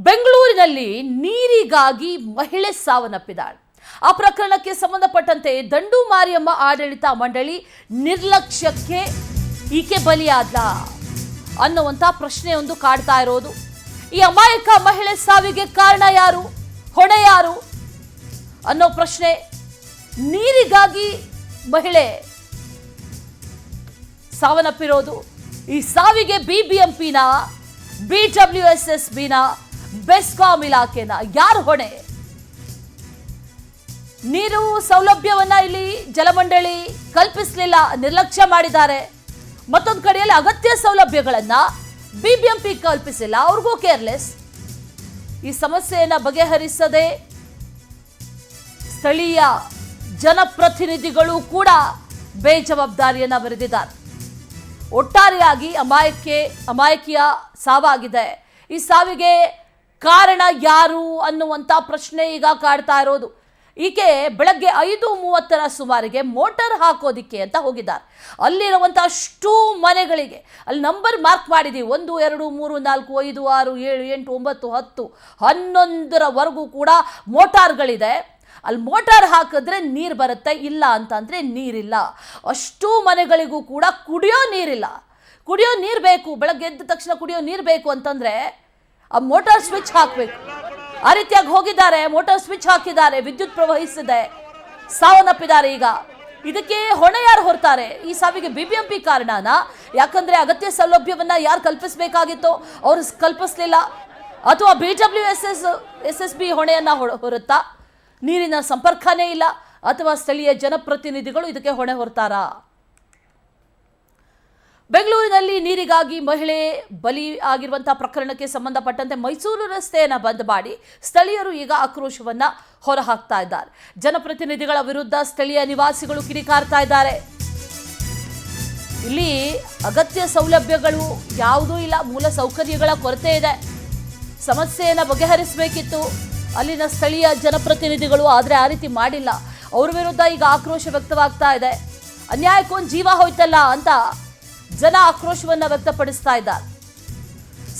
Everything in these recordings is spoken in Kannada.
ಬೆಂಗಳೂರಿನಲ್ಲಿ ನೀರಿಗಾಗಿ ಮಹಿಳೆ ಸಾವನ್ನಪ್ಪಿದ್ದಾಳೆ. ಆ ಪ್ರಕರಣಕ್ಕೆ ಸಂಬಂಧಪಟ್ಟಂತೆ ದಂಡು ಮಾರಿಯಮ್ಮ ಆಡಳಿತ ಮಂಡಳಿ ನಿರ್ಲಕ್ಷ್ಯಕ್ಕೆ ಈಕೆ ಬಲಿಯಾದ್ಲ ಅನ್ನುವಂಥ ಪ್ರಶ್ನೆಯೊಂದು ಕಾಡ್ತಾ ಇರೋದು. ಈ ಅಮಾಯಕ ಮಹಿಳೆ ಸಾವಿಗೆ ಕಾರಣ ಯಾರು, ಹೊಣೆ ಯಾರು ಅನ್ನೋ ಪ್ರಶ್ನೆ. ನೀರಿಗಾಗಿ ಮಹಿಳೆ ಸಾವನ್ನಪ್ಪಿರೋದು. ಈ ಸಾವಿಗೆ ಬಿಬಿಎಂಪಿನ, ಬಿಡಬ್ಲ್ಯೂಎಸ್ಎಸ್ಬಿನ, ಬೆಸ್ಕಾಂ ಇಲಾಖೆನ ಯಾರು ಹೊಣೆ? ನೀರು ಸೌಲಭ್ಯವನ್ನ ಇಲ್ಲಿ ಜಲಮಂಡಳಿ ಕಲ್ಪಿಸಲಿಲ್ಲ, ನಿರ್ಲಕ್ಷ್ಯ ಮಾಡಿದ್ದಾರೆ. ಮತ್ತೊಂದು ಕಡೆಯಲ್ಲಿ ಅಗತ್ಯ ಸೌಲಭ್ಯಗಳನ್ನ ಬಿಬಿಎಂಪಿ ಕಲ್ಪಿಸಿಲ್ಲ, ಅವ್ರಿಗೂ ಕೇರ್ಲೆಸ್. ಈ ಸಮಸ್ಯೆಯನ್ನ ಬಗೆಹರಿಸದೆ ಸ್ಥಳೀಯ ಜನಪ್ರತಿನಿಧಿಗಳು ಕೂಡ ಬೇಜವಾಬ್ದಾರಿಯನ್ನ ಬರೆದಿದ್ದಾರೆ. ಒಟ್ಟಾರೆಯಾಗಿ ಅಮಾಯಕಿಯ ಸಾವಾಗಿದೆ. ಈ ಸಾವಿಗೆ ಕಾರಣ ಯಾರು ಅನ್ನುವಂಥ ಪ್ರಶ್ನೆ ಈಗ ಕಾಡ್ತಾ ಇರೋದು. ಈಕೆ ಬೆಳಗ್ಗೆ 5:30 ಸುಮಾರಿಗೆ ಮೋಟಾರ್ ಹಾಕೋದಿಕ್ಕೆ ಅಂತ ಹೋಗಿದ್ದಾರೆ. ಅಲ್ಲಿರುವಂಥ ಅಷ್ಟು ಮನೆಗಳಿಗೆ ಅಲ್ಲಿ ನಂಬರ್ ಮಾರ್ಕ್ ಮಾಡಿದ್ದೀವಿ, 1, 2, 3, 4, 5, 6, 7, 8, 9, 10, 11ರವರೆಗೂ ಕೂಡ ಮೋಟಾರ್ಗಳಿದೆ. ಅಲ್ಲಿ ಮೋಟಾರ್ ಹಾಕಿದ್ರೆ ನೀರು ಬರುತ್ತೆ, ಇಲ್ಲ ಅಂತಂದರೆ ನೀರಿಲ್ಲ. ಅಷ್ಟು ಮನೆಗಳಿಗೂ ಕೂಡ ಕುಡಿಯೋ ನೀರಿಲ್ಲ. ಕುಡಿಯೋ ನೀರು ಬೇಕು, ಬೆಳಗ್ಗೆ ಎದ್ದ ತಕ್ಷಣ ಕುಡಿಯೋ ನೀರು ಬೇಕು ಅಂತಂದರೆ ಆ ಮೋಟಾರ್ ಸ್ವಿಚ್ ಹಾಕಬೇಕು. ಆ ರೀತಿಯಾಗಿ ಹೋಗಿದ್ದಾರೆ, ಮೋಟಾರ್ ಸ್ವಿಚ್ ಹಾಕಿದ್ದಾರೆ, ವಿದ್ಯುತ್ ಪ್ರವಹಿಸಿದೆ, ಸಾವನ್ನಪ್ಪಿದ್ದಾರೆ. ಈಗ ಇದಕ್ಕೆ ಹೊಣೆ ಯಾರು ಹೊರ್ತಾರೆ? ಈ ಸಾವಿಗೆ ಬಿಬಿಎಂಪಿ ಕಾರಣನಾ? ಯಾಕಂದ್ರೆ ಅಗತ್ಯ ಸೌಲಭ್ಯವನ್ನ ಯಾರು ಕಲ್ಪಿಸಬೇಕಾಗಿತ್ತೋ ಅವರು ಕಲ್ಪಿಸಲಿಲ್ಲ, ಅಥವಾ ಬಿಡಬ್ಲ್ಯೂಎಸ್ಎಸ್ಬಿ ಹೊಣೆಯನ್ನ ಹೊರುತ್ತಾ? ನೀರಿನ ಸಂಪರ್ಕನೇ ಇಲ್ಲ, ಅಥವಾ ಸ್ಥಳೀಯ ಜನಪ್ರತಿನಿಧಿಗಳು ಇದಕ್ಕೆ ಹೊಣೆ ಹೊರ್ತಾರಾ? ಬೆಂಗಳೂರಿನಲ್ಲಿ ನೀರಿಗಾಗಿ ಮಹಿಳೆ ಬಲಿ ಆಗಿರುವಂತಹ ಪ್ರಕರಣಕ್ಕೆ ಸಂಬಂಧಪಟ್ಟಂತೆ ಮೈಸೂರು ರಸ್ತೆಯನ್ನು ಬಂದ್ ಮಾಡಿ ಸ್ಥಳೀಯರು ಈಗ ಆಕ್ರೋಶವನ್ನ ಹೊರಹಾಕ್ತಾ ಇದ್ದಾರೆ. ಜನಪ್ರತಿನಿಧಿಗಳ ವಿರುದ್ಧ ಸ್ಥಳೀಯ ನಿವಾಸಿಗಳು ಕಿಡಿಕಾರ್ತಾ ಇದ್ದಾರೆ. ಇಲ್ಲಿ ಅಗತ್ಯ ಸೌಲಭ್ಯಗಳು ಯಾವುದೂ ಇಲ್ಲ, ಮೂಲ ಸೌಕರ್ಯಗಳ ಕೊರತೆ ಇದೆ. ಸಮಸ್ಯೆಯನ್ನು ಬಗೆಹರಿಸಬೇಕಿತ್ತು ಅಲ್ಲಿನ ಸ್ಥಳೀಯ ಜನಪ್ರತಿನಿಧಿಗಳು, ಆದರೆ ಆ ರೀತಿ ಮಾಡಿಲ್ಲ. ಅವ್ರ ವಿರುದ್ಧ ಈಗ ಆಕ್ರೋಶ ವ್ಯಕ್ತವಾಗ್ತಾ ಇದೆ. ಅನ್ಯಾಯಕ್ಕೊಂದು ಜೀವ ಹೋಯ್ತಲ್ಲ ಅಂತ ಜನ ಆಕ್ರೋಶವನ್ನ ವ್ಯಕ್ತಪಡಿಸ್ತಾ ಇದ್ದಾರೆ.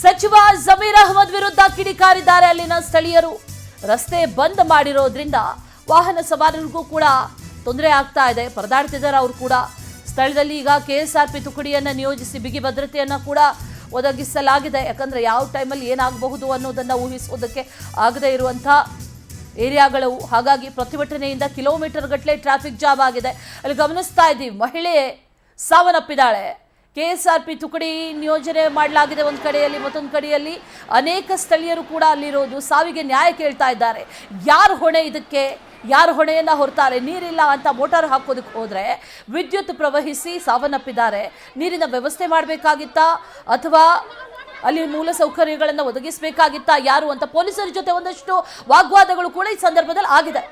ಸಚಿವ ಜಮೀರ್ ಅಹ್ಮದ್ ವಿರುದ್ಧ ಕಿಡಿಕಾರಿದ್ದಾರೆ ಅಲ್ಲಿನ ಸ್ಥಳೀಯರು. ರಸ್ತೆ ಬಂದ್ ಮಾಡಿರೋದ್ರಿಂದ ವಾಹನ ಸವಾರರಿಗೂ ಕೂಡ ತೊಂದರೆ ಆಗ್ತಾ ಇದೆ, ಪರದಾಡ್ತಿದ್ದಾರೆ ಅವರು ಕೂಡ. ಸ್ಥಳದಲ್ಲಿ ಈಗ ಕೆಎಸ್ಆರ್ಪಿ ತುಕಡಿಯನ್ನು ನಿಯೋಜಿಸಿ ಬಿಗಿ ಭದ್ರತೆಯನ್ನು ಕೂಡ ಒದಗಿಸಲಾಗಿದೆ. ಯಾಕಂದ್ರೆ ಯಾವ ಟೈಮಲ್ಲಿ ಏನಾಗಬಹುದು ಅನ್ನೋದನ್ನ ಊಹಿಸೋದಕ್ಕೆ ಆಗದೆ ಇರುವಂಥ ಏರಿಯಾಗಳು. ಹಾಗಾಗಿ ಪ್ರತಿಭಟನೆಯಿಂದ ಕಿಲೋಮೀಟರ್ ಗಟ್ಟಲೆ ಟ್ರಾಫಿಕ್ ಜಾಮ್ ಆಗಿದೆ. ಅಲ್ಲಿ ಗಮನಿಸ್ತಾ ಇದ್ದೀವಿ, ಮಹಿಳೆ ಸಾವನ್ನಪ್ಪಿದ್ದಾಳೆ. ಕೆಎಸ್ಆರ್ಪಿ ತುಕಡಿ ನಿಯೋಜನೆ ಮಾಡಲಾಗಿದೆ ಒಂದು ಕಡೆಯಲ್ಲಿ, ಮತ್ತೊಂದು ಕಡೆಯಲ್ಲಿ ಅನೇಕ ಸ್ಥಳೀಯರು ಕೂಡ ಅಲ್ಲಿರೋದು. ಸಾವಿಗೆ ನ್ಯಾಯ ಕೇಳ್ತಾ ಇದ್ದಾರೆ. ಯಾರು ಹೊಣೆ ಇದಕ್ಕೆ? ಯಾರು ಹೊಣೆಯನ್ನು ಹೊರ್ತಾರೆ? ನೀರಿಲ್ಲ ಅಂತ ಮೋಟಾರ್ ಹಾಕೋದಕ್ಕೆ ಹೋದರೆ ವಿದ್ಯುತ್ ಪ್ರವಹಿಸಿ ಸಾವನ್ನಪ್ಪಿದ್ದಾರೆ. ನೀರಿನ ವ್ಯವಸ್ಥೆ ಮಾಡಬೇಕಾಗಿತ್ತಾ, ಅಥವಾ ಅಲ್ಲಿ ಮೂಲ ಸೌಕರ್ಯಗಳನ್ನು ಒದಗಿಸಬೇಕಾಗಿತ್ತಾ? ಯಾರು ಅಂತ ಪೊಲೀಸರ ಜೊತೆ ಒಂದಷ್ಟು ವಾಗ್ವಾದಗಳು ಕೂಡ ಈ ಸಂದರ್ಭದಲ್ಲಿ ಆಗಿದೆ.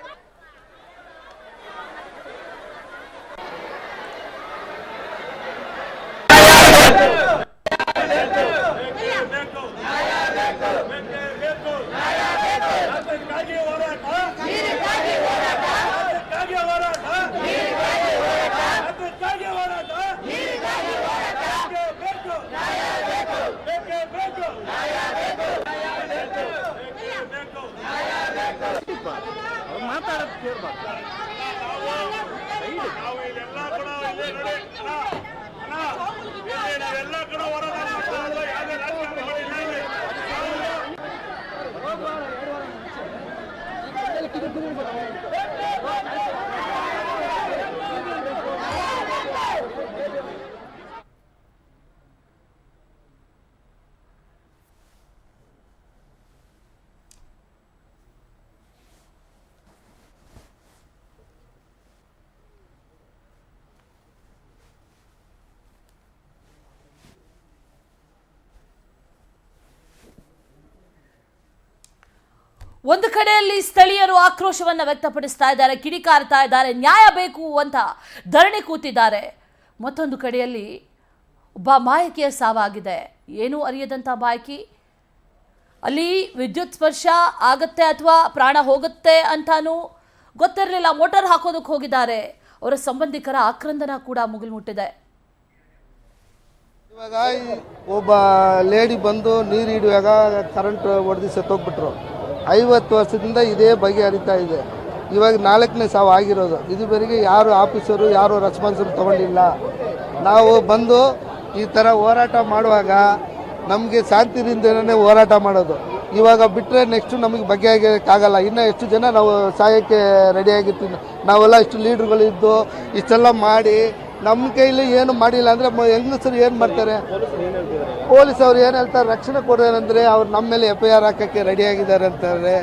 ಒಂದು ಕಡೆಯಲ್ಲಿ ಸ್ಥಳೀಯರು ಆಕ್ರೋಶವನ್ನು ವ್ಯಕ್ತಪಡಿಸ್ತಾ ಇದ್ದಾರೆ, ಕಿಡಿಕಾರ್ತಾ ಇದ್ದಾರೆ, ನ್ಯಾಯ ಬೇಕು ಅಂತ ಧರಣಿ ಕೂತಿದ್ದಾರೆ. ಮತ್ತೊಂದು ಕಡೆಯಲ್ಲಿ ಒಬ್ಬ ಮಾಯಕಿಯ ಸಾವಾಗಿದೆ. ಏನೂ ಅರಿಯದಂಥ ಮಾಯಕಿ, ಅಲ್ಲಿ ವಿದ್ಯುತ್ ಸ್ಪರ್ಶ ಆಗತ್ತೆ ಅಥವಾ ಪ್ರಾಣ ಹೋಗುತ್ತೆ ಅಂತಾನೂ ಗೊತ್ತಿರಲಿಲ್ಲ. ಮೋಟಾರ್ ಹಾಕೋದಕ್ಕೆ ಹೋಗಿದ್ದಾರೆ. ಅವರ ಸಂಬಂಧಿಕರ ಆಕ್ರಂದನ ಕೂಡ ಮುಗಿಲು ಮುಟ್ಟಿದೆ. ಇವಾಗ ಒಬ್ಬ ಲೇಡಿ ಬಂದು ನೀರು ಹಿಡಿಯುವಾಗ ಕರೆಂಟ್ ಹೊಡೆದು ಸತ್ತೋಗ್ಬಿಟ್ರು. 50 ವರ್ಷದಿಂದ ಇದೇ ಬಗೆಹರಿತಾ ಇದೆ. ಇವಾಗ 4ನೇ ಸಾವು ಆಗಿರೋದು. ಇದುವರೆಗೆ ಯಾರು ಆಫೀಸರು ಯಾರು ರೆಸ್ಪಾನ್ಸಿಬಲ್ ತೊಗೊಂಡಿಲ್ಲ. ನಾವು ಬಂದು ಈ ಥರ ಹೋರಾಟ ಮಾಡುವಾಗ ನಮಗೆ ಶಾಂತಿಯಿಂದನೇ ಹೋರಾಟ ಮಾಡೋದು. ಇವಾಗ ಬಿಟ್ಟರೆ ನೆಕ್ಸ್ಟು ನಮಗೆ ಬಗೆಹರಿಯೋಕ್ಕಾಗಲ್ಲ. ಇನ್ನು ಎಷ್ಟು ಜನ ನಾವು ಸಾಯೋಕ್ಕೆ ರೆಡಿಯಾಗಿರ್ತೀವಿ. ನಾವೆಲ್ಲ ಇಷ್ಟು ಲೀಡ್ರುಗಳಿದ್ದು ಇಷ್ಟೆಲ್ಲ ಮಾಡಿ ನಮ್ಮ ಕೈಲಿ ಏನು ಮಾಡಿಲ್ಲ ಅಂದರೆ ಹೆಂಗಸರು ಏನು ಮಾಡ್ತಾರೆ? ಪೊಲೀಸ್ ಅವ್ರು ಏನು ಹೇಳ್ತಾರೆ? ರಕ್ಷಣೆ ಕೊಡೋದಂದರೆ ಅವ್ರು ನಮ್ಮ ಮೇಲೆ FIR ಹಾಕೋಕ್ಕೆ ರೆಡಿಯಾಗಿದ್ದಾರೆ ಅಂತಾರೆ.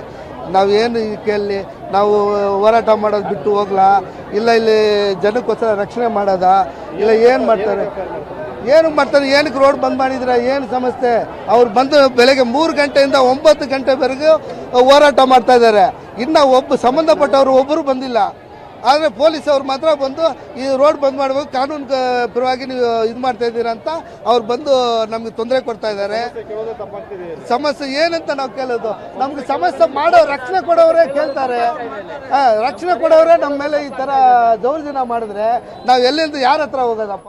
ನಾವೇನು ಕೇಳಿ ನಾವು ಹೋರಾಟ ಮಾಡೋದು ಬಿಟ್ಟು ಹೋಗ್ಲಾ? ಇಲ್ಲ ಇಲ್ಲಿ ಜನಕ್ಕೋಸ್ಕರ ರಕ್ಷಣೆ ಮಾಡೋದಾ? ಇಲ್ಲ ಏನು ಮಾಡ್ತಾರೆ? ಏನಕ್ಕೆ ರೋಡ್ ಬಂದ್ ಮಾಡಿದ್ರೆ ಏನು ಸಮಸ್ಯೆ? ಅವ್ರು ಬಂದು ಬೆಳಗ್ಗೆ 3 ಗಂಟೆಯಿಂದ 9 ಗಂಟೆವರೆಗೂ ಹೋರಾಟ ಮಾಡ್ತಾ ಇದ್ದಾರೆ. ಇನ್ನು ಸಂಬಂಧಪಟ್ಟವರು ಒಬ್ಬರು ಬಂದಿಲ್ಲ. ಆದರೆ ಪೊಲೀಸ್ ಅವ್ರು ಮಾತ್ರ ಬಂದು ಈ ರೋಡ್ ಬಂದ್ ಮಾಡಬೇಕು, ಕಾನೂನು ಪರವಾಗಿ ನೀವು ಇದು ಮಾಡ್ತಾ ಇದ್ದೀರಾ ಅಂತ ಅವ್ರು ಬಂದು ನಮ್ಗೆ ತೊಂದರೆ ಕೊಡ್ತಾ ಇದ್ದಾರೆ. ಸಮಸ್ಯೆ ಏನಂತ ನಾವು ಕೇಳೋದು? ನಮ್ಗೆ ಸಮಸ್ಯೆ ಮಾಡೋ ರಕ್ಷಣೆ ಕೊಡೋರೇ ಕೇಳ್ತಾರೆ. ರಕ್ಷಣೆ ಕೊಡೋರೇ ನಮ್ಮ ಮೇಲೆ ಈ ಥರ ದೌರ್ಜನ್ಯ ಮಾಡಿದ್ರೆ ನಾವು ಎಲ್ಲಿಂದ ಯಾರ ಹತ್ರ ಹೋಗೋದಪ್ಪ?